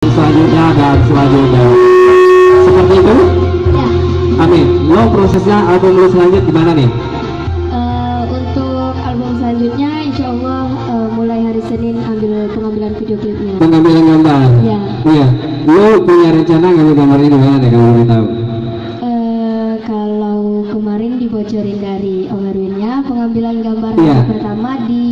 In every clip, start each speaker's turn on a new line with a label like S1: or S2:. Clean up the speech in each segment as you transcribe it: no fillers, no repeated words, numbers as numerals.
S1: selanjutnya dan selanjutnya. Seperti itu?
S2: Ya.
S1: Amin. Lo prosesnya album lo selanjutnya gimana nih?
S2: Untuk album selanjutnya, insya Allah mulai hari Senin pengambilan video klipnya.
S1: Pengambilan gambar.
S2: Iya.
S1: Iya. Lo punya rencana ngambil gambar ini gimana nih kalau boleh tahu?
S2: Kalau kemarin dibocorin dari Om Erwinnya, pengambilan gambar
S1: Iya.
S2: hari pertama di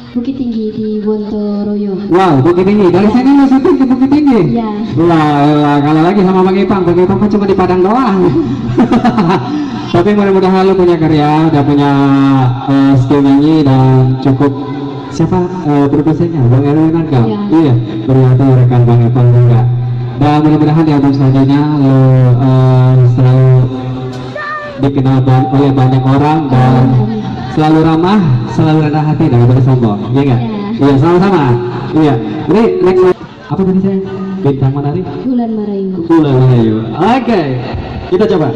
S2: Bukit Tinggi di Wontoroyo.
S1: Wow, Bukit Tinggi. Dari sini lo syuting ke Bukit Tinggi?
S2: Iya.
S1: Wah, kalau lagi sama Bang Ipang kan cuma di Padang doang. Tapi mudah-mudahan lo punya karya, udah punya skill nyanyi dan cukup. Siapa produsernya? Bang Erwin kan kau?
S2: Iya.
S1: Iya, ternyata rekan Bang Ipang juga. Dan mudah-mudahan di album selanjutnya lo selalu dikenal oleh banyak orang dan selalu ramah, selalu rendah hati dan tidak sombong. Iya nggak?
S2: Iya.
S1: Iya, sama-sama. Iya. Ini next apa tadi saya? Bintang Menari?
S2: Bulan Marayu.
S1: Bulan Merayu. Oke, kita coba.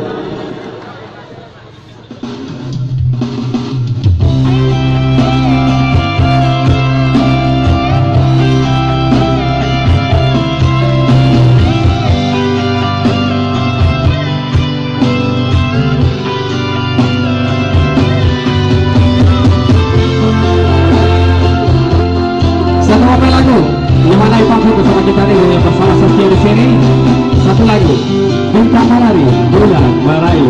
S1: Satu apa lagu? Yang mana Ipang bersama kita nih bersama Saskia di sini. Satu lagu. Bintang Menari, Bulan Merayu.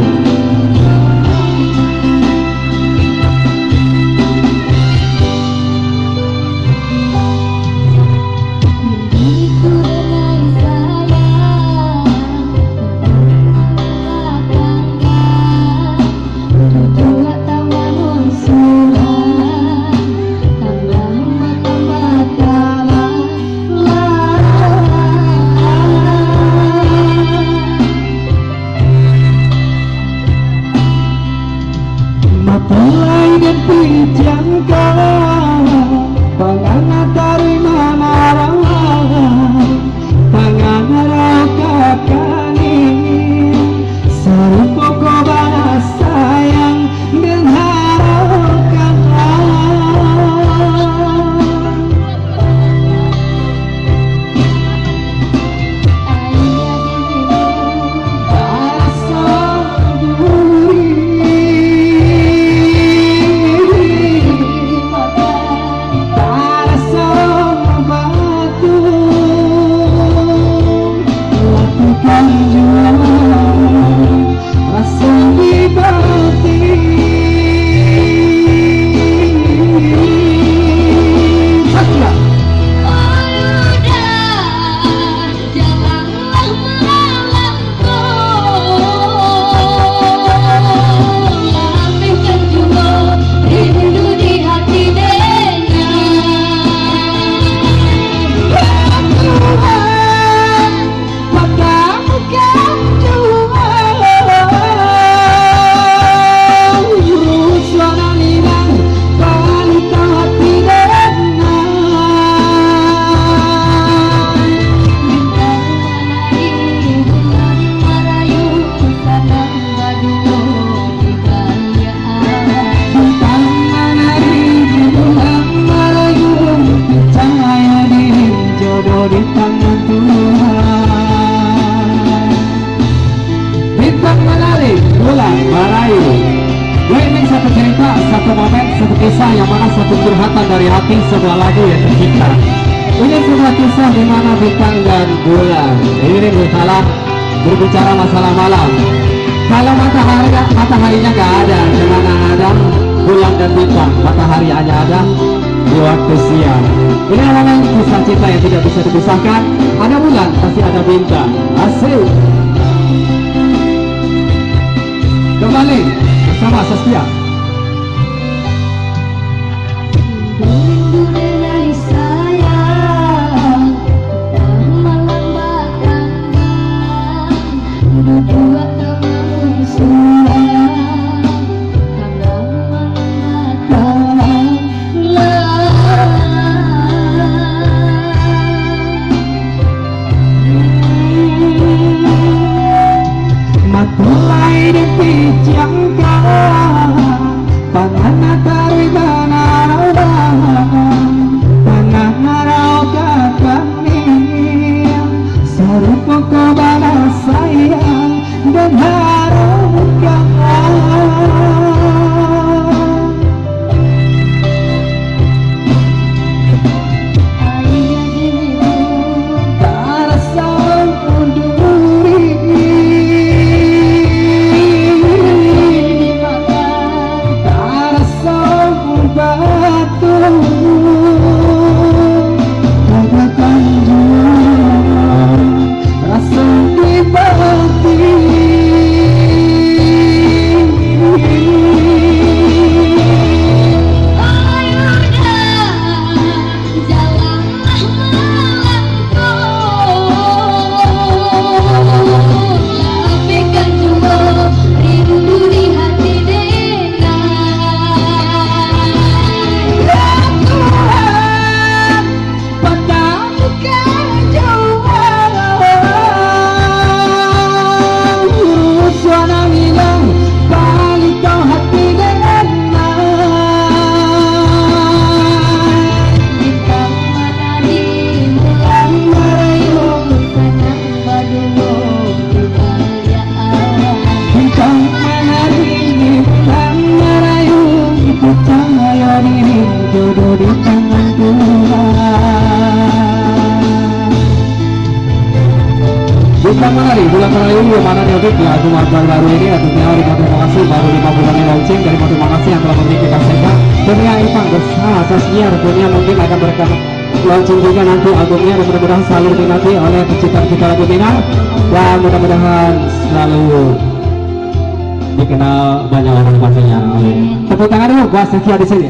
S1: Matulai dan pijangka pangangat dari mana tangan rakakani serupa kobana sayang dan harapan di tangan Tuhan. Bintang Menari, Bulan Merayu. Ini satu cerita, satu momen, satu kisah yang mana satu curhatan dari hati sebuah lagu yang tercipta. Ini sebuah kisah di mana bintang dan bulan ini berbicara masalah malam. Kalau mataharinya nggak ada, di mana ada bulan dan bintang. Matahari hanya ada di waktu siang. Ini adalah kisah cinta yang tidak bisa dipisahkan. Ada bulan, pasti ada bintang. Asik. Kembali bersama Saskia. Matulai dan pijangka kau balas sayang dan harapkan jodoh di tangan Tuhan. Bukan menari, bulan Merayu mana Neodik di album baru ini. Tentunya terima kasih baru 5 bulan ini launching. Dari terima kasih yang telah memiliki kasetnya. Dunia Ipang bersama Sasnya tentunya mungkin akan berkat launching juga nanti albumnya, dan mudah-mudahan selalu diminati oleh pecinta-pecinta lagu Minang, dan mudah-mudahan selalu dikenal banyak orang pastinya. Tepuk tangan dulu buat Sekia di sini.